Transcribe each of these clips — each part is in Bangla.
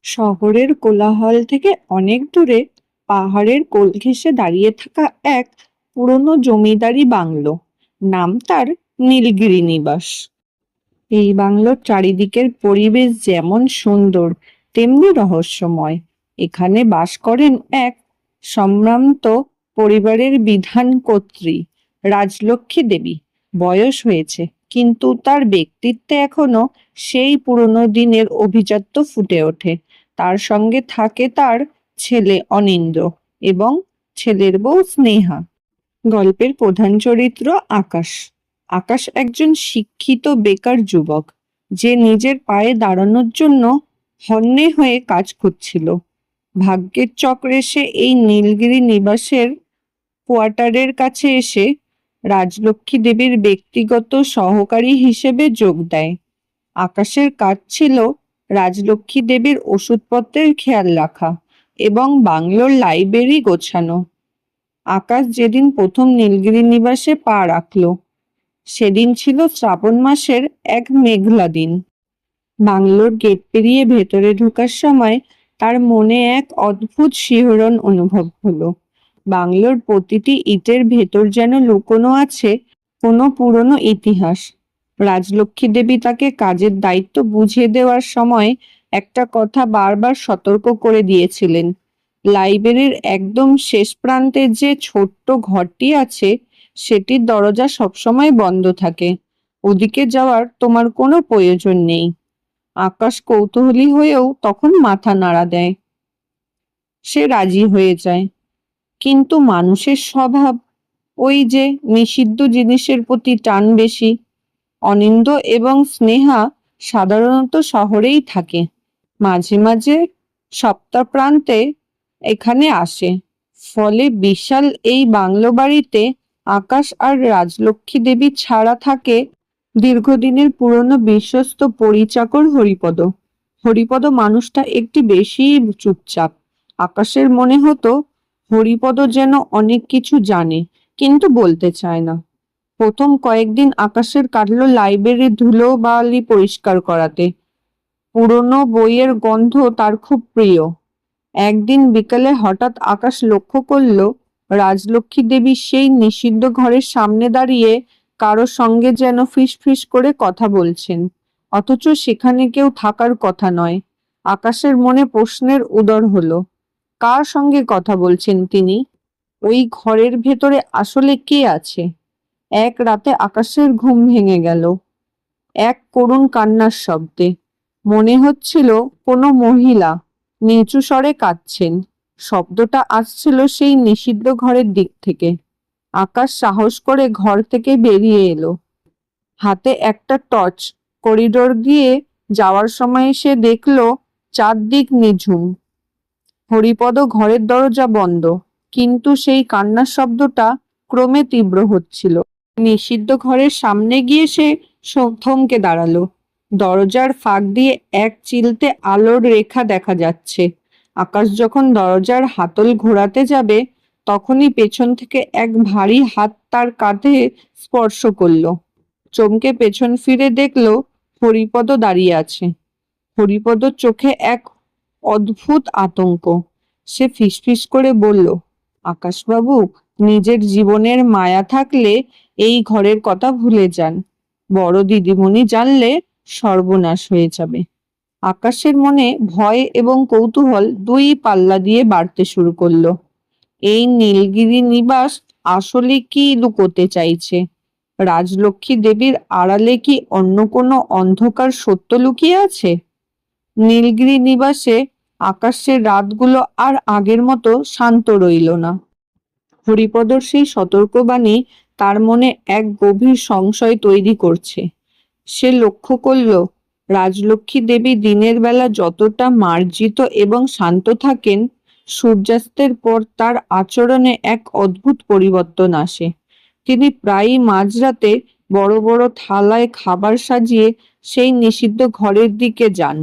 শহরের কোলাহল থেকে অনেক দূরে পাহাড়ের কোল ঘেঁষে দাঁড়িয়ে থাকা এক পুরনো জমিদারি বাংলো। নাম তার নীলগিরি নিবাস। এই বাংলোর চারিদিকের পরিবেশ যেমন সুন্দর তেমনি রহস্যময়। এখানে বাস করেন এক সম্ভ্রান্ত পরিবারের বিধান কর্ত্রী রাজলক্ষ্মী দেবী। বয়স হয়েছে, কিন্তু তার ব্যক্তিত্বে এখনো সেই পুরনো দিনের অভিজাত্য ফুটে ওঠে। তার সঙ্গে থাকে তার ছেলে অনিন্দ্র এবং ছেলের বউ স্নেহা। গল্পের প্রধান চরিত্র আকাশ। আকাশ একজন শিক্ষিত বেকার যুবক, যে নিজের পায়ে দাঁড়ানোর জন্য হন্যে হয়ে কাজ করছিল। ভাগ্যের চক্রে সে এই নীলগিরি নিবাসের কোয়ার্টারের কাছে এসে রাজলক্ষ্মী দেবীর ব্যক্তিগত সহকারী হিসেবে যোগ দেয়। আকাশের কাজ ছিল রাজলক্ষ্মী দেবীর ওষুধপত্রের খেয়াল রাখা এবং বাংলোর লাইব্রেরি গোছানো। আকাশ যেদিন প্রথম নীলগিরি নিবাসে পা রাখল, সেদিন ছিল শ্রাবণ মাসের এক মেঘলা দিন। বাংলোর গেট পেরিয়ে ভেতরে ঢোকার সময় তার মনে এক অদ্ভুত শিহরণ অনুভব হলো। বাংলোর প্রতিটি ইটের ভেতর যেন লুকোনো আছে কোনো পুরনো ইতিহাস। রাজলক্ষ্মী দেবী তাকে কাজের দায়িত্ব বুঝিয়ে দেওয়ার সময় একটা কথা বারবার সতর্ক করে দিয়েছিলেন। লাইব্রেরির একদম শেষ প্রান্তে যে ছোট্ট ঘরটি আছে, সেটির দরজা সবসময় বন্ধ থাকে। ওদিকে যাওয়ার তোমার কোনো প্রয়োজন নেই। আকাশ কৌতূহলী হয়েও তখন মাথা নাড়া দেয়। সে রাজি হয়ে যায়, কিন্তু মানুষের স্বভাব ওই যে নিষিদ্ধ জিনিসের প্রতি টান বেশি। অনিন্দ্য এবং স্নেহা সাধারণত শহরেই থাকে, মাঝে মাঝে সপ্তাহান্তে এখানে আসে। ফলে বিশাল এই বাংলো বাড়িতে আকাশ আর রাজলক্ষ্মী দেবী ছাড়া থাকে দীর্ঘদিনের পুরনো বিশ্বস্ত পরিচাকর হরিপদ। হরিপদ মানুষটা একটি বেশি চুপচাপ। আকাশের মনে হতো হরিপদ যেন অনেক কিছু জানে, কিন্তু বলতে চায় না। প্রথম কয়েকদিন আকাশের কাটলো লাইব্রেরির ধুলো বালি পরিষ্কার করাতে। পুরনো বইয়ের গন্ধ তার খুব প্রিয়। একদিন বিকালে হঠাৎ আকাশ লক্ষ্য করল রাজলক্ষ্মী দেবী সেই নিষিদ্ধ ঘরের সামনে দাঁড়িয়ে কারো সঙ্গে যেন ফিসফিস করে কথা বলছেন, অথচ সেখানে কেউ থাকার কথা নয়। আকাশের মনে প্রশ্নের উদয় হলো, কার সঙ্গে কথা বলছেন তিনি? ওই ঘরের ভেতরে আসলে কে আছে? এক রাতে আকাশের ঘুম ভেঙে গেল এক করুণ কান্নার শব্দে। মনে হচ্ছিল কোনো মহিলা নিচু স্বরে কাঁদছেন। শব্দটা আসছিল সেই নিষিদ্ধ ঘরের দিক থেকে। আকাশ সাহস করে ঘর থেকে বেরিয়ে এলো, হাতে একটা টর্চ। করিডোর দিয়ে যাওয়ার সময় সে দেখলো চারদিক নিঝুম। হরিপদ ঘরের দরজা বন্ধ, কিন্তু সেই কান্নার শব্দটা ক্রমে তীব্র হচ্ছিল। নিষিদ্ধ ঘরের সামনে গিয়ে সে থমকে দাঁড়ালো। দরজার ফাঁক দিয়ে এক চিলতে আলোর রেখা দেখা যাচ্ছে। আকাশ যখন দরজার হাতল ঘোরাতে যাবে, তখনই পেছন থেকে এক ভারী হাত তার কাঁধে স্পর্শ করলো। চমকে পেছন ফিরে দেখলো হরিপদ দাঁড়িয়ে আছে। হরিপদর চোখে এক অদ্ভুত আতঙ্ক। সে ফিসফিস করে বলল, আকাশবাবু, নিজের জীবনের মায়া থাকলে এই ঘরের কথা ভুলে যান। বড় দিদিমণি জানলে সর্বনাশ হয়ে যাবে। আকাশের মনে ভয় এবং কৌতূহল দুই পাল্লা দিয়ে বাড়তে শুরু করলো। এই নীলগিরি নিবাস আসলে কি লুকোতে চাইছে? রাজলক্ষ্মী দেবীর আড়ালে কি অন্য কোনো অন্ধকার সত্য লুকিয়ে আছে? নীলগিরি নিবাসে আকাশের রাতগুলো আর আগের মতো শান্ত রইল না। হরিপদর সেই সতর্কবাণী তার মনে এক গভীর সংশয় তৈরি করছে। সে লক্ষ্য করল রাজলক্ষ্মী দেবী দিনের বেলা যতটা মার্জিত এবং শান্ত থাকেন, সূর্যাস্তের পর তার আচরণে এক অদ্ভুত পরিবর্তন আসে। তিনি প্রায়ই মাঝরাতে বড় বড় থালায় খাবার সাজিয়ে সেই নিষিদ্ধ ঘরের দিকে যান।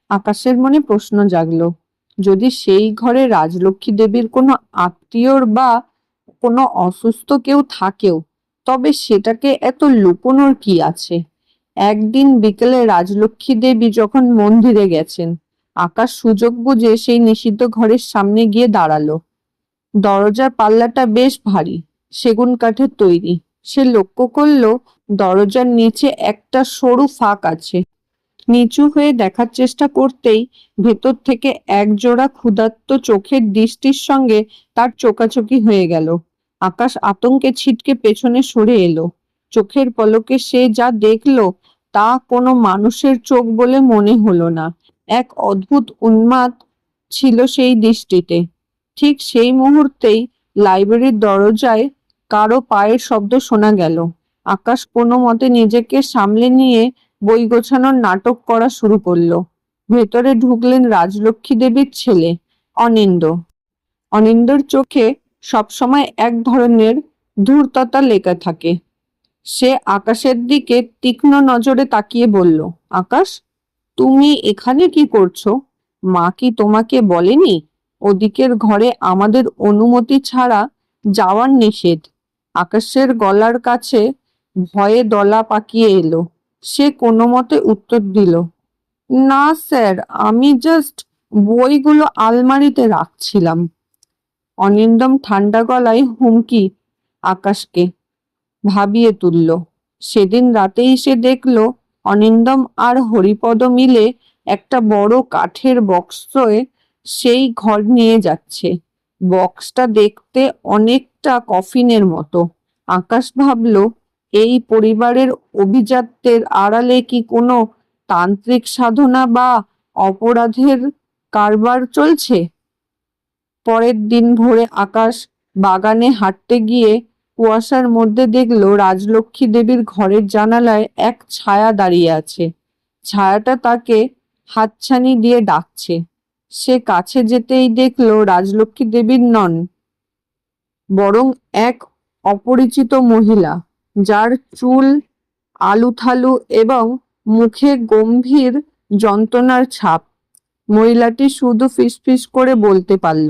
আকাশের মনে প্রশ্ন জাগলো, যদি সেই ঘরে রাজলক্ষ্মী দেবীর কোনো আত্মীয়র বা কোনো অসুস্থ কেউ থাকেও, তবে সেটাকে এত লুকোনোর কি আছে? একদিন বিকেলে রাজলক্ষ্মী দেবী যখন মন্দিরে গেছেন, আকাশ সুযোগ বুঝে সেই নিষিদ্ধ ঘরের সামনে গিয়ে দাঁড়ালো। দরজার পাল্লাটা বেশ ভারী, সেগুন কাঠের তৈরি। সে লক্ষ্য করলো দরজার নিচে একটা সরু ফাঁক আছে। নিচু হয়ে দেখার চেষ্টা করতেই ভেতর থেকে একজোড়া ক্ষুধার্ত চোখের দৃষ্টির সঙ্গে তার চোখাচোখি হয়ে গেল। আকাশ আতঙ্কে ছিটকে পেছনে সরে এলো। চোখের পলকে সে যা দেখলো তা কোনো মানুষের চোখ বলে মনে হলো না। এক অদ্ভুত উন্মাদ ছিল সেই দৃষ্টিতে। ঠিক সেই মুহূর্তেই লাইব্রেরির দরজায় কারো পায়ের শব্দ শোনা গেল। আকাশ কোনো মতে নিজেকে সামলে নিয়ে বই গোছানোর নাটক করা শুরু করলো। ভেতরে ঢুকলেন রাজলক্ষ্মী দেবীর ছেলে অনিন্দ। অনিন্দর চোখে সবসময় এক ধরনের ধূর্ততা লেগে থাকে। সে আকাশের দিকে তীক্ষ্ণ নজরে তাকিয়ে বলল, আকাশ, তুমি এখানে কি করছো? মা কি তোমাকে বলেনি ওদিকের ঘরে আমাদের অনুমতি ছাড়া যাওয়ার নিষেধ? আকাশের গলার কাছে ভয়ে দলা পাকিয়ে এলো। সে কোনো মতে উত্তর দিল, না স্যার, আমি জাস্ট বইগুলো আলমারিতে রাখছিলাম। অনিন্দম ঠান্ডা গলায় হুমকি আকাশকে ভাবিয়ে তুলল। সেদিন রাতেই সে দেখল অনিন্দম আর হরিপদ মিলে একটা বড় কাঠের বক্সে সেই ঘর নিয়ে যাচ্ছে। বক্সটা দেখতে অনেকটা কফিনের মতো। আকাশ ভাবল, এই পরিবারের অভিজাত্যের আড়ালে কি কোনো তান্ত্রিক সাধনা বা অপরাধের কারবার চলছে? পরের দিন ভোরে আকাশ বাগানে হাঁটতে গিয়ে কুয়াশার মধ্যে দেখল রাজলক্ষ্মী দেবীর ঘরের জানালায় এক ছায়া দাঁড়িয়ে আছে। ছায়াটা তাকে হাতছানি দিয়ে ডাকছে। সে কাছে যেতেই দেখল রাজলক্ষ্মী দেবীর নন, বরং এক অপরিচিত মহিলা, যার চুল আলুথালু এবং মুখে গম্ভীর যন্ত্রণার ছাপ। মহিলাটি শুধু ফিসফিস করে বলতে পারল,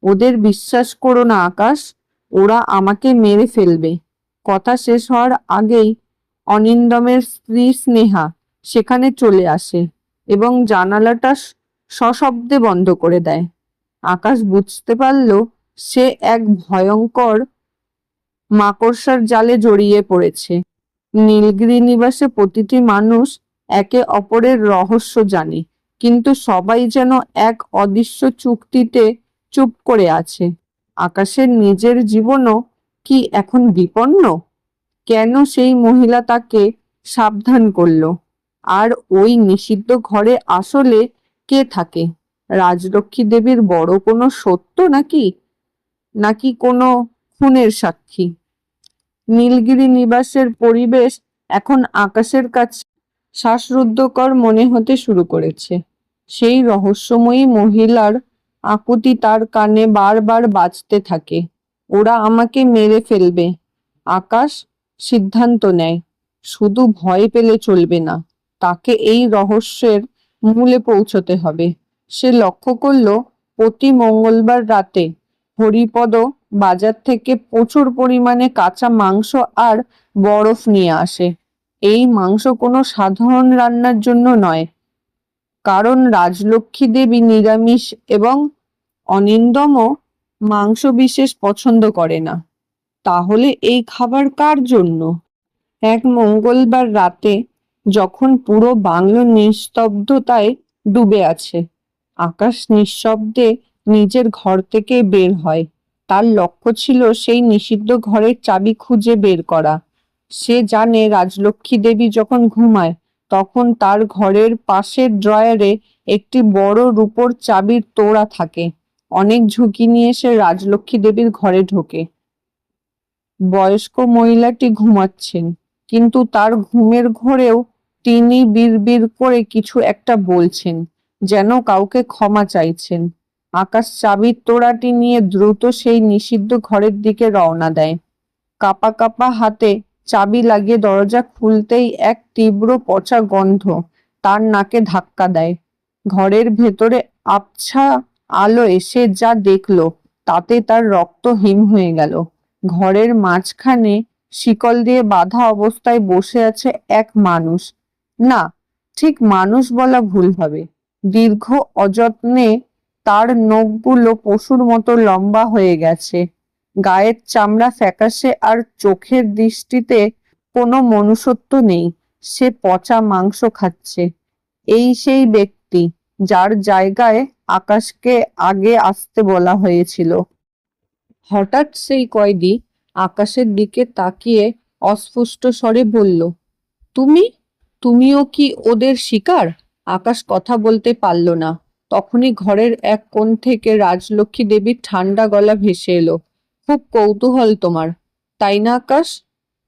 ওদের বিশ্বাস করো না আকাশ, ওরা আমাকে মেরে ফেলবে। কথা শেষ হওয়ার আগেই অনিন্দমের স্ত্রী স্নেহা সেখানে চলে আসে এবং জানালাটা সশব্দে বন্ধ করে দেয়। আকাশ বুঝতে পারল সে এক ভয়ঙ্কর মাকড়সার জালে জড়িয়ে পড়েছে। নীলগিরি নিবাসে প্রতিটি মানুষ একে অপরের রহস্য জানে, কিন্তু সবাই যেন এক অদৃশ্য চুক্তিতে চুপ করে আছে। আকাশের নিজের জীবনও কি এখন বিপন্ন? কেন সেই মহিলা তাকে সাবধান করলো? আর ওই নিষিদ্ধ ঘরে আসলে কে থাকে? রাজলক্ষ্মী দেবীর বড় কোনো সত্য নাকি নাকি কোনো খুনের সাক্ষী? নীলগিরি নিবাসের পরিবেশ এখন আকাশের কাছে শ্বাসরুদ্ধকর মনে হতে শুরু করেছে। সেই রহস্যময়ী মহিলার আকুতি তার কানে বারবার বাজতে থাকে, ওরা আমাকে মেরে ফেলবে। আকাশ সিদ্ধান্ত নেয়, শুধু ভয় পেলে চলবে না, তাকে এই রহস্যের মূলে পৌঁছতে হবে। সে লক্ষ্য করল প্রতি মঙ্গলবার রাতে হরিপদ বাজার থেকে প্রচুর পরিমাণে কাঁচা মাংস আর বরফ নিয়ে আসে। এই মাংস কোনো সাধারণ রান্নার জন্য নয়, কারণ রাজলক্ষ্মী দেবী নিরামিষ এবং অনিন্দমও মাংস বিশেষ পছন্দ করে না। তাহলে এই খাবার কার জন্য? এক মঙ্গলবার রাতে যখন পুরো বাংলো নিস্তব্ধতায় ডুবে আছে, আকাশ নিঃশব্দে নিজের ঘর থেকে বের হয়। তার লক্ষ্য ছিল সেই নিষিদ্ধ ঘরের চাবি খুঁজে বের করা। সে জানে রাজলক্ষ্মী দেবী যখন ঘুমায় তখন তার ঘরের পাশের ড্রয়ারে একটি বড় রূপোর চাবির তোড়া থাকে। অনেক ঝুঁকি নিয়ে সে রাজলক্ষ্মী দেবীর ঘরে ঢোকে। বয়স্ক মহিলাটি ঘুমাচ্ছেন, কিন্তু তার ঘুমের ঘোরেও তিনি বিড়বিড় করে কিছু একটা বলছেন, যেন কাউকে ক্ষমা চাইছেন। আকাশ চাবির তোড়াটি নিয়ে দ্রুত সেই নিষিদ্ধ ঘরের দিকে রওনা দেয়। কাঁপা কাঁপা হাতে চাবি লাগিয়ে দরজা খুলতেই এক তীব্র পচা গন্ধ তার নাকে ধাক্কা দেয়। ঘরের ভেতরে আবছা আলোয় সে যা দেখলো তাতে তার রক্ত হিম হয়ে গেল। ঘরের মাঝখানে শিকল দিয়ে বাঁধা অবস্থায় বসে আছে এক মানুষ। না, ঠিক মানুষ বলা ভুল হবে, দীর্ঘ অযত্নে তার নখগুলো পশুর মতো লম্বা হয়ে গেছে, গায়ের চামড়া ফ্যাকাশে, আর চোখের দৃষ্টিতে কোনো মনুষ্যত্ব নেই। সে পচা মাংস খাচ্ছে। এই সেই ব্যক্তি যার জায়গায় আকাশকে আগে আসতে বলা হয়েছিল। হঠাৎ সেই কয়েদি আকাশের দিকে তাকিয়ে অস্ফুট স্বরে বলল, তুমি তুমিও কি ওদের শিকার? আকাশ কথা বলতে পারল না। তখনই ঘরের এক কোণ থেকে রাজলক্ষ্মী দেবীর ঠান্ডা গলা ভেসে এলো, খুব কৌতূহল তোমার, তাই না আকাশ?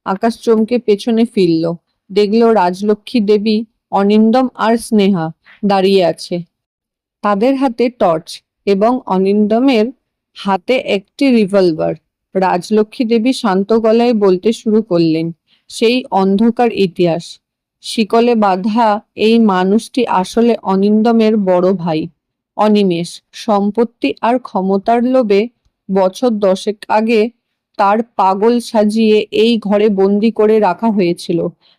আকাশ চমকে পেছনে ফিরল, দেখল রাজলক্ষ্মী দেবী, অনিন্দম আর স্নেহা দাঁড়িয়ে আছে। তাদের হাতে টর্চ এবং অনিন্দমের হাতে একটি রিভলভার। রাজলক্ষ্মী দেবী শান্ত গলায় বলতে শুরু করলেন, সেই অন্ধকার ইতিহাস। শিকলে বাঁধা এই মানুষটি আসলে অনিন্দমের বড় ভাই অনিমেষ। সম্পত্তি আর ক্ষমতার লোভে বছর 10 আগে তার পাগল সাজিয়ে এই ঘরে বন্দি করে রাখা হয়েছিল।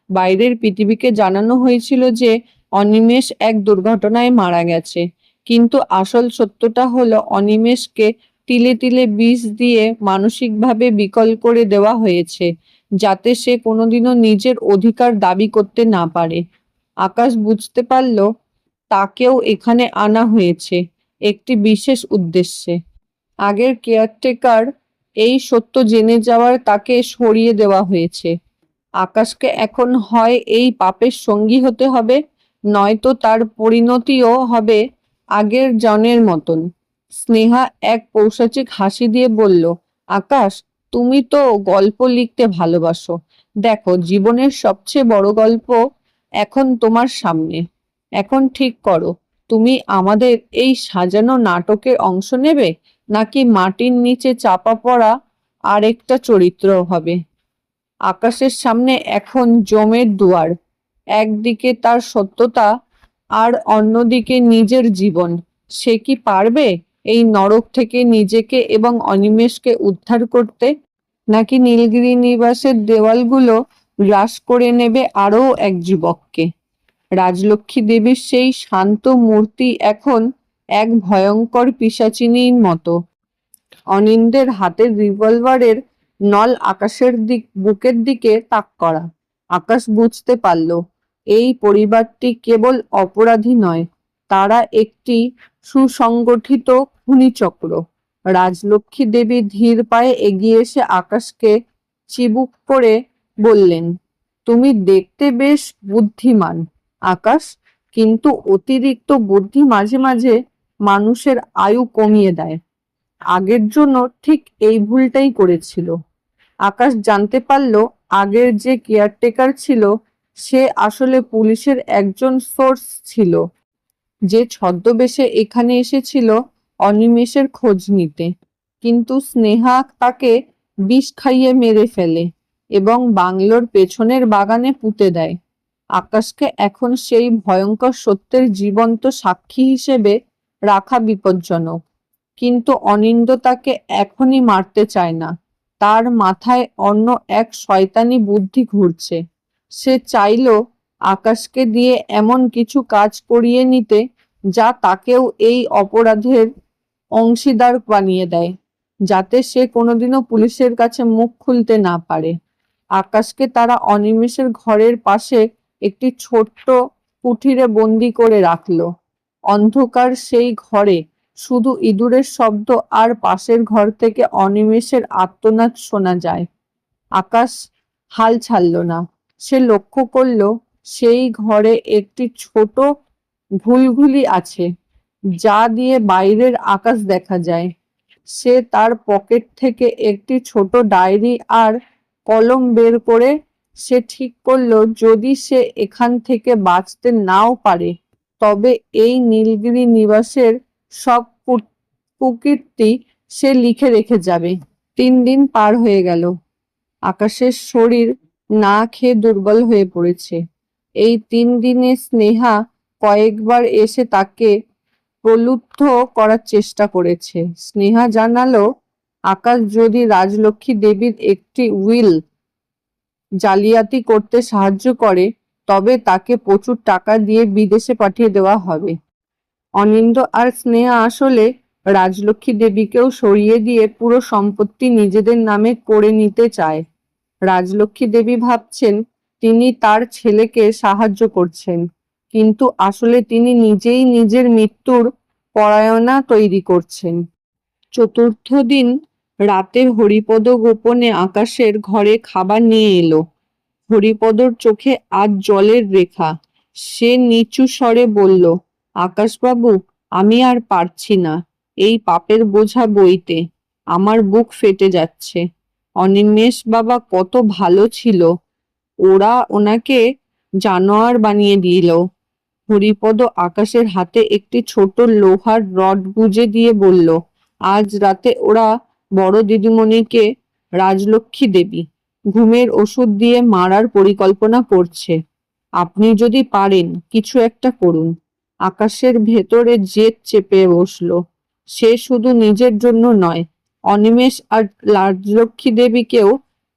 বাইরের পৃথিবীকে জানানো হয়েছিল যে অনিমেষ এক দুর্ঘটনায় মারা গেছে, কিন্তু আসল সত্যটা হলো অনিমেষকে তিলে তিলে বিষ দিয়ে মানসিকভাবে বিকল করে দেওয়া হয়েছে, যাতে সে কোনোদিনও নিজের অধিকার দাবি করতে না পারে। আকাশ বুঝতে পারল তাকেও এখানে আনা হয়েছে একটি বিশেষ উদ্দেশ্যে। আগের কেয়ারটেকার এই সত্য জেনে যাওয়ার তাকে সরিয়ে দেওয়া হয়েছে। আকাশকে এখন হয় এই পাপের সঙ্গী হতে হবে, নয়তো তার পরিণতিও হবে আগের জনের মতন। স্নেহা এক পৈশাচিক হাসি দিয়ে বলল, আকাশ, তুমি তো গল্প লিখতে ভালোবাসো। দেখো, জীবনের সবচেয়ে বড় গল্প এখন তোমার সামনে। এখন ঠিক করো, তুমি আমাদের এই সাজানো নাটকের অংশ নেবে, নাকি মাটির নিচে চাপা পড়া আরেকটা চরিত্র হবে। আকাশের সামনে এখন যমের দুয়ার, একদিকে তার সত্যতা আর অন্যদিকে নিজের জীবন। সে কি পারবে এই নরক থেকে নিজেকে এবং অনিমেষকে উদ্ধার করতে, নাকি নীলগিরি নিবাসের দেওয়ালগুলো গ্রাস করে নেবে আরও এক যুবককে? রাজলক্ষ্মী দেবীর সেই শান্ত মূর্তি এখন এক ভয়ঙ্কর পিশাচিনীর মতো। অনিন্দের হাতের রিভলভারের নল আকাশের বুকের দিকে তাক করা। আকাশ বুঝতে পারল এই পরিবারটি কেবল অপরাধী নয়, তারা একটি সুসংগঠিত খুনিচক্র। রাজলক্ষ্মী দেবী ধীর পায়ে এগিয়ে এসে আকাশকে চিবুক করে বললেন, তুমি দেখতে বেশ বুদ্ধিমান আকাশ, কিন্তু অতিরিক্ত বুদ্ধি মাঝে মাঝে মানুষের আয়ু কমিয়ে দেয়। আগের জন্য ঠিক এই ভুলটাই করেছিল। আকাশ জানতে পারল আগের যে কেয়ারটেকার ছিল সে আসলে পুলিশের একজন সোর্স ছিল, যে ছদ্মবেশে এখানে এসেছিল অনিমেষের খোঁজ নিতে। কিন্তু স্নেহা তাকে বিষ খাইয়ে মেরে ফেলে এবং বাংলোর পেছনের বাগানে পুঁতে দেয়। আকাশকে এখন সেই ভয়ঙ্কর সত্যের জীবন্ত সাক্ষী হিসেবে রাখা বিপজ্জনক। কিন্তু অনিন্দ তাকে এখনই মারতে চায় না। তার মাথায় অন্য এক শয়তানি বুদ্ধি ঘুরছে। সে চাইল আকাশকে দিয়ে এমন কিছু কাজ করিয়ে নিতে যা তাকেও এই অপরাধের অংশীদার বানিয়ে দেয়, যাতে সে কোনোদিনও পুলিশের কাছে মুখ খুলতে না পারে। আকাশকে তারা অনিমেষের ঘরের পাশে একটি ছোট্ট কুঠিরে বন্দি করে রাখল। অন্ধকার সেই ঘরে শুধু ইঁদুরের শব্দ আর পাশের ঘর থেকে অনিমেষের আর্তনাদ শোনা যায়। আকাশ হাল ছাড়ল না। সে লক্ষ্য করল সেই ঘরে একটি ছোট ঘুলঘুলি আছে, যা দিয়ে বাইরের আকাশ দেখা যায়। সে তার পকেট থেকে একটি ছোট ডায়েরি আর কলম বের করে সে ঠিক করলো যদি সে এখান থেকে বাঁচতে নাও পারে, তবে এই নীলগিরি নিবাসের সব কুকীর্তি সে লিখে রেখে যাবে। 3 দিন পার হয়ে গেল। আকাশের শরীর না খেয়ে দুর্বল হয়ে পড়েছে। এই 3 দিনে স্নেহা কয়েকবার এসে তাকে প্রলুব্ধ করার চেষ্টা করেছে। স্নেহা জানালো আকাশ যদি রাজলক্ষ্মী দেবীর একটি উইল জালিয়াতি করতে সাহায্য করে তবে তাকে প্রচুর টাকা দিয়ে বিদেশে পাঠিয়ে দেওয়া হবে। অনিন্দ্য আর স্নেহা আসলে রাজলক্ষ্মী দেবীকেও সরিয়ে দিয়ে পুরো সম্পত্তি নিজেদের নামে করে নিতে চায়। রাজলক্ষ্মী দেবী ভাবছেন তিনি তার ছেলেকে সাহায্য করছেন, কিন্তু আসলে তিনি নিজেই নিজের মৃত্যুর পরায়ণা তৈরি করছেন। চতুর্থ দিন রাতে হরিপদ গোপনে আকাশের ঘরে খাবার নিয়ে এলো। হরিপদর চোখে আজ জলের রেখা। সে নিচু স্বরে বলল, আকাশবাবু, আমি আর পারছি না এই পাপের বোঝা বইতে। আমার বুক ফেটে যাচ্ছে। অনিমেষ বাবা কত ভালো ছিল, ওরা ওনাকে জানোয়ার বানিয়ে দিল। হরিপদ আকাশের হাতে একটি ছোট লোহার রড গুঁজে দিয়ে বলল, আজ রাতে ওরা বড় দিদিমণিকে রাজলক্ষ্মী দেবী ঘুমের ওষুধ দিয়ে মারার পরিকল্পনা করছে। আপনি যদি পারেন কিছু একটা করুন। আকাশের ভেতরে জেদ চেপে বসলো। সে শুধু নিজের জন্য নয়, অনিমেষ আর রাজলক্ষ্মী দেবীকেও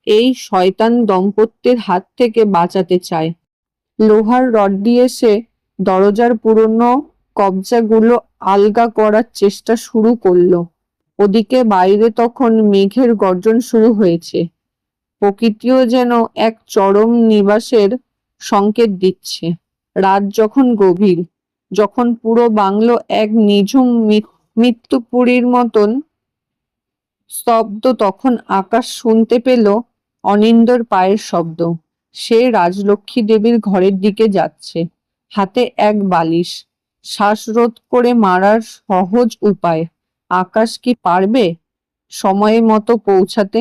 এই শয়তান দম্পতির হাত থেকে বাঁচাতে চায়। লোহার রড দিয়ে সে দরজার পুরনো কবজাগুলো আলগা করার চেষ্টা শুরু করলো। ওদিকে বাইরে তখন মেঘের গর্জন শুরু হয়েছে। প্রকৃতিও যেন এক চরম নিবাসের সংকেত দিচ্ছে। রাত যখন গভীর, যখন পুরো বাংলো এক নিঝুম মৃত্যুপুরীর মতন স্তব্ধ, তখন আকাশ শুনতে পেল অনিন্দ্যর পায়ের শব্দ। সে রাজলক্ষ্মী দেবীর ঘরের দিকে যাচ্ছে, হাতে এক বালিশ। শ্বাসরোধ করে মারার সহজ উপায়। আকাশ কি পারবে সময় মতো পৌঁছাতে,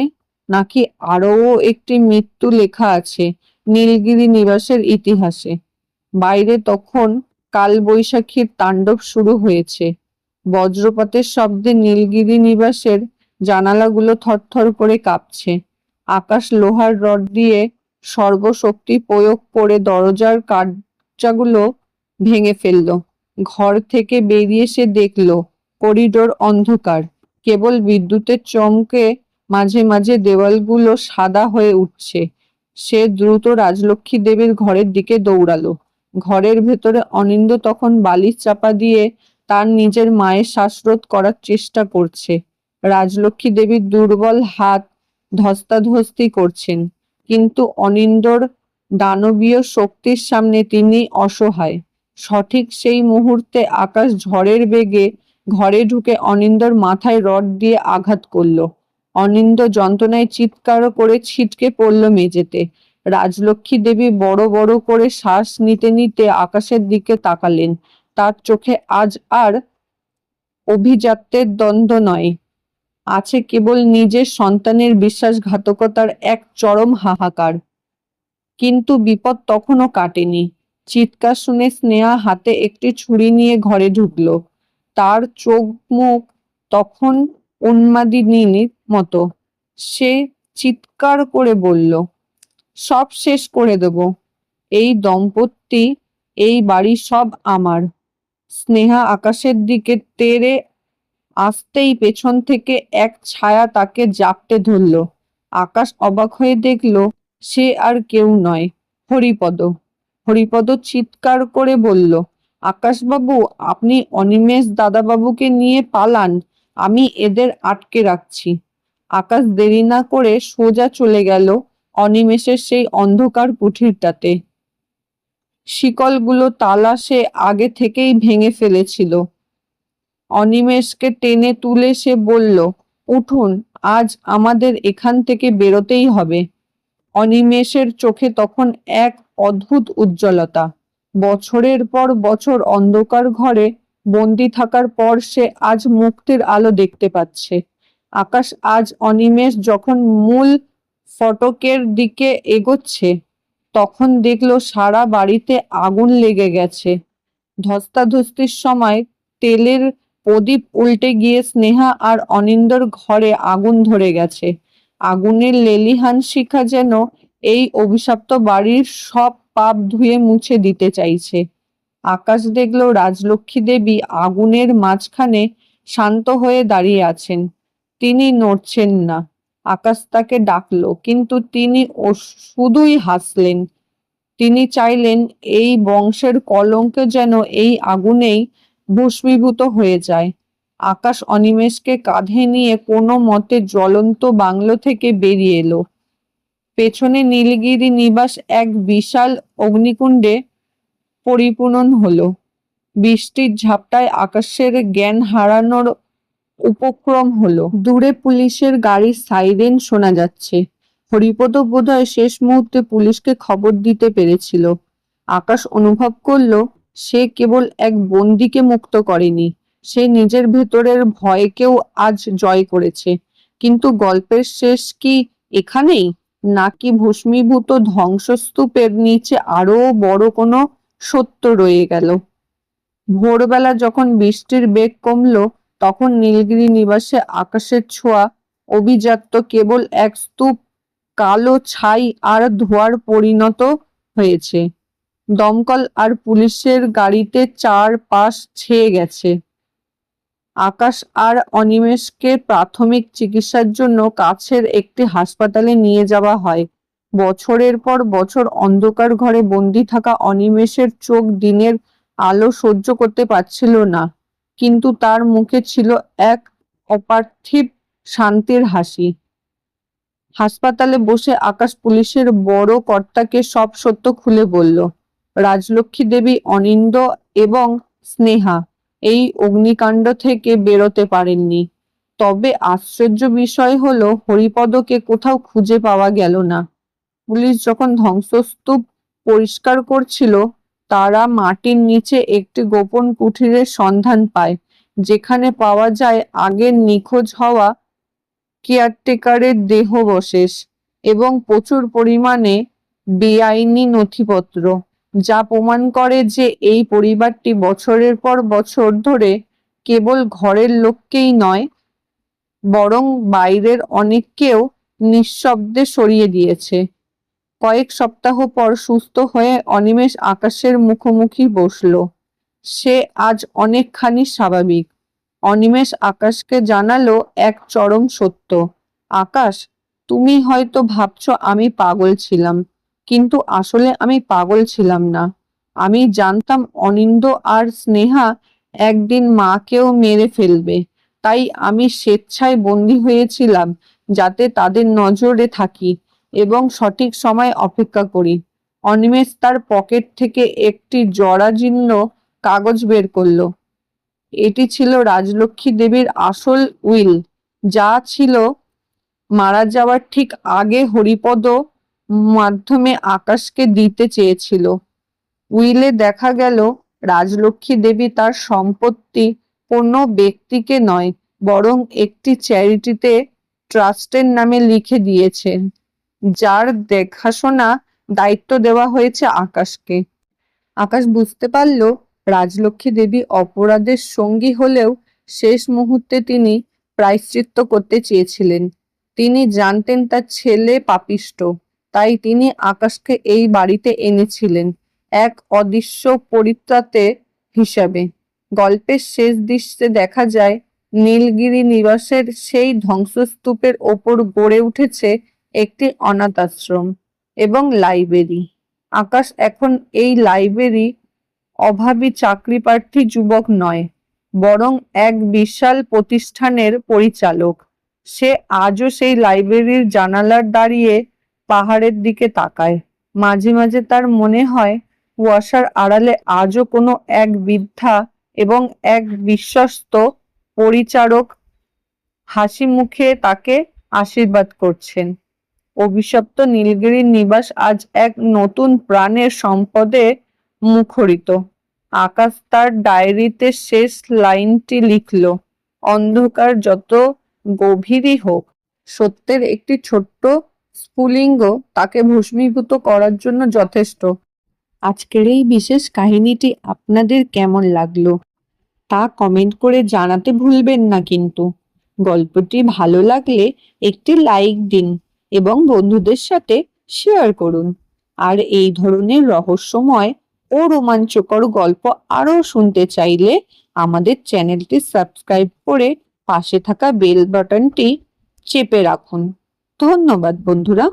নাকি আরও একটি মৃত্যু লেখা আছে নীলগিরি নিবাসের ইতিহাসে? বাইরে তখন কালবৈশাখীর তাণ্ডব শুরু হয়েছে। বজ্রপাতের শব্দে নীলগিরি নিবাসের জানালাগুলো থরথর করে কাঁপছে। আকাশ লোহার রড দিয়ে সর্বশক্তি প্রয়োগ করে দরজার কাঁচগুলো ভেঙে ফেলল। ঘর থেকে বেরিয়ে সে দেখল করিডোর অন্ধকার, কেবল বিদ্যুতের চমকে মাঝে মাঝে দেওয়ালগুলো সাদা হয়ে উঠছে। সে দ্রুত রাজলক্ষ্মী দেবীর ঘরের দিকে দৌড়ালো। ঘরের ভেতরে অনিন্দ্য তখন বালিশ চাপা দিয়ে তার নিজের মায়ের শ্বাসরোধ করার চেষ্টা করছে। রাজলক্ষ্মী দেবীর দুর্বল হাত ধস্তাধস্তি করছেন, কিন্তু অনিন্দ্যর দানবীয় শক্তির সামনে তিনি অসহায়। সঠিক সেই মুহূর্তে আকাশ ঝড়ের বেগে ঘরে ঢুকে অনিন্দ্যর মাথায় রড দিয়ে আঘাত করলো। অনিন্দ্য যন্ত্রণায় চিৎকার করে ছিটকে পড়ল মেঝেতে। রাজলক্ষ্মী দেবী বড় বড় করে শ্বাস নিতে নিতে আকাশের দিকে তাকালেন। তার চোখে আজ আর অভিজাত্যের দ্বন্দ্ব নয়, আছে কেবল নিজের সন্তানের বিশ্বাসঘাতকতার এক চরম হাহাকার। কিন্তু বিপদ তখনও কাটেনি। চিৎকার শুনে স্নেহা হাতে একটি ছুরি নিয়ে ঘরে ঢুকলো। তার চোখ মুখ তখন উন্মাদিনীর মতো। সে চিৎকার করে বলল, সব শেষ করে দেব। এই দম্পতি, এই বাড়ি সব আমার। স্নেহা আকাশের দিকে তেড়ে আসতেই পেছন থেকে এক ছায়া তাকে জাপটে ধরল। আকাশ অবাক হয়ে দেখল সে আর কেউ নয়, হরিপদ। হরিপদ চিৎকার করে বলল, আকাশবাবু, আপনি অনিমেষ দাদাবাবুকে নিয়ে পালান, আমি এদের আটকে রাখছি। আকাশ দেরি না করে সোজা চলে গেল অনিমেষের সেই অন্ধকার কুঠিরটাতে। শিকলগুলো তালা সে আগে থেকেই ভেঙে ফেলেছিল। অনিমেষকে টেনে তুলে সে বলল, উঠুন, আজ আমাদের এখান থেকে বেরোতেই হবে। অনিমেষের চোখে তখন এক অদ্ভুত উজ্জ্বলতা। বছরের পর বছর অন্ধকার ঘরে বন্দি থাকার পর সে আজ মুক্তির আলো দেখতে পাচ্ছে। আকাশ আজ অনিমেষ যখন মূল ফটকের দিকে এগোচ্ছে, তখন দেখলো সারা বাড়িতে আগুন লেগে গেছে। ধস্তাধস্তির সময় তেলের প্রদীপ উল্টে গিয়ে স্নেহা আর অনিন্দ্যর ঘরে আগুন ধরে গেছে। আগুনের লেলিহান শিখা যেন এই অভিশপ্ত বাড়ির সব পাপ ধুয়ে মুছে দিতে চাইছে। আকাশ দেখল রাজলক্ষ্মী দেবী আগুনের মাঝখানে শান্ত হয়ে দাঁড়িয়ে আছেন। তিনি নড়ছেন না। আকাশ তাকে ডাকলো, কিন্তু তিনি শুধুই হাসলেন। তিনি চাইলেন এই বংশের কলঙ্ক যেন এই আগুনেই ভস্মীভূত হয়ে যায়। আকাশ অনিমেষকে কাঁধে নিয়ে কোনো মতে জ্বলন্ত বাংলো থেকে বেরিয়ে এলো। পেছনে নীলগিরি নিবাস এক বিশাল অগ্নিকুণ্ডে পরিপূরণ হলো। বৃষ্টির ঝাপটায় আকাশের জ্ঞান হারানোর উপক্রম হলো। দূরে পুলিশের গাড়ির সাইরেন শোনা যাচ্ছে। হরিপদ বোধহয় শেষ মুহূর্তে পুলিশকে খবর দিতে পেরেছিল। আকাশ অনুভব করলো সে কেবল এক বন্দীকে মুক্ত করেনি, সে নিজের ভেতরের ভয়কেও আজ জয় করেছে। কিন্তু গল্পের শেষ কি এখানেই, নাকি ভস্মীভূত ধ্বংসস্তূপের নিচে আরো বড় কোনো সত্য রয়ে গেল? ভোরবেলা যখন বৃষ্টির বেগ কমলো, তখন নীলগিরি নিবাসে আকাশের ছোঁয়া অভিজাত্য কেবল এক স্তূপ কালো ছাই আর ধোঁয়ার পরিণত হয়েছে। দমকল আর পুলিশের গাড়িতে চারপাশ ছেয়ে গেছে। আকাশ আর অনিমেষকে প্রাথমিক চিকিৎসার জন্য কাছের একটি হাসপাতালে নিয়ে যাওয়া হয়। বছরের পর বছর অন্ধকার ঘরে বন্দি থাকা অনিমেষের চোখ দিনের আলো সহ্য করতে পারছিল না, কিন্তু তার মুখে ছিল এক অপার্থিব শান্তির হাসি। হাসপাতালে বসে আকাশ পুলিশের বড় কর্তাকে সব সত্য খুলে বলল। রাজলক্ষ্মী দেবী, অনিন্দ এবং স্নেহা এই অগ্নিকাণ্ড থেকে বেরোতে পারেননি। তবে আশ্চর্য বিষয় হলো হরিপদকে কোথাও খুঁজে পাওয়া গেল না। পুলিশ যখন ধ্বংসস্তূপ পরিষ্কার করছিল, তারা মাটির নিচে একটি গোপন কুঠিরের সন্ধান পায়, যেখানে পাওয়া যায় আগের নিখোঁজ হওয়া কেয়ারটেকারের দেহাবশেষ এবং প্রচুর পরিমাণে বেআইনি নথিপত্র, যা প্রমাণ করে যে এই পরিবারটি বছরের পর বছর ধরে কেবল ঘরের লোককেই নয়, বরং বাইরের অনেককেও নিঃশব্দে সরিয়ে দিয়েছে। কয়েক সপ্তাহ পর সুস্থ হয়ে অনিমেষ আকাশের মুখোমুখি বসল। সে আজ অনেকখানি স্বাভাবিক। অনিমেষ আকাশকে জানালো এক চরম সত্য। আকাশ, তুমি হয়তো ভাবছো আমি পাগল ছিলাম, কিন্তু আসলে আমি পাগল ছিলাম না। আমি জানতাম অনিন্দ আর স্নেহা একদিন মাকেও মেরে ফেলবে, তাই আমি স্বেচ্ছায় বন্দী হয়েছিলাম, যাতে তাদের নজরে থাকি এবং সঠিক সময় অপেক্ষা করি। অনিমেষ তার পকেট থেকে একটি জরাজীর্ণ কাগজ বের করলো। এটি ছিল রাজলক্ষ্মী দেবীর আসল উইল, যা ছিল মারা যাওয়ার ঠিক আগে হরিপদ মাধ্যমে আকাশকে দিতে চেয়েছিল। উইলে দেখা গেল রাজলক্ষ্মী দেবী তার সম্পত্তি কোনো ব্যক্তিকে নয়, বরং একটি চ্যারিটিতে ট্রাস্টের নামে লিখে দিয়েছেন, যার দেখাশোনা দায়িত্ব দেওয়া হয়েছে আকাশকে। আকাশ বুঝতে পারল রাজলক্ষ্মী দেবী অপরাধের সঙ্গী হলেও শেষ মুহূর্তে তিনি প্রায়শ্চিত্ত করতে চেয়েছিলেন। তিনি জানতেন তার ছেলে পাপিষ্ঠ, তাই তিনি আকাশকে এই বাড়িতে এনেছিলেন এক অদৃশ্য পরিত্রাতে হিসাবে। গল্পের শেষ দৃশ্যে দেখা যায় নীলগিরি নিবাসের সেই ধ্বংসস্তূপের ওপর গড়ে উঠেছে একটি অনাথ আশ্রম এবং লাইব্রেরি। আকাশ এখন এই লাইব্রেরি অভাবী চাকরিপ্রার্থী যুবক নয়, বরং এক বিশাল প্রতিষ্ঠানের পরিচালক। সে আজও সেই লাইব্রেরির জানালার দাঁড়িয়ে পাহাড়ের দিকে তাকায়। মাঝে মাঝে তার মনে হয় কুয়াশার আড়ালে আজও কোনো এক বৃদ্ধা এবং এক বিশ্বস্ত পরিচারক হাসি মুখে তাকে আশীর্বাদ করছেন। অভিশপ্ত নীলগিরির নিবাস আজ এক নতুন প্রাণের সম্পদে মুখরিত। আকাশ তার ডায়েরিতে শেষ লাইনটি লিখল, অন্ধকার যত গভীরই হোক, সত্যের একটি ছোট্ট স্ফুলিঙ্গ তাকে ভস্মীভূত করার জন্য যথেষ্ট। আজকের এই বিশেষ কাহিনীটি আপনাদের কেমন লাগলো তা কমেন্ট করে জানাতে ভুলবেন না কিন্তু। গল্পটি ভালো লাগলে একটি লাইক দিন এবং বন্ধুদের সাথে শেয়ার করুন। আর এই ধরনের রহস্যময় ও রোমাঞ্চকর গল্প আরও শুনতে চাইলে আমাদের চ্যানেলটি সাবস্ক্রাইব করে পাশে থাকা বেল বাটনটি চেপে রাখুন। ধন্যবাদ বন্ধুরা।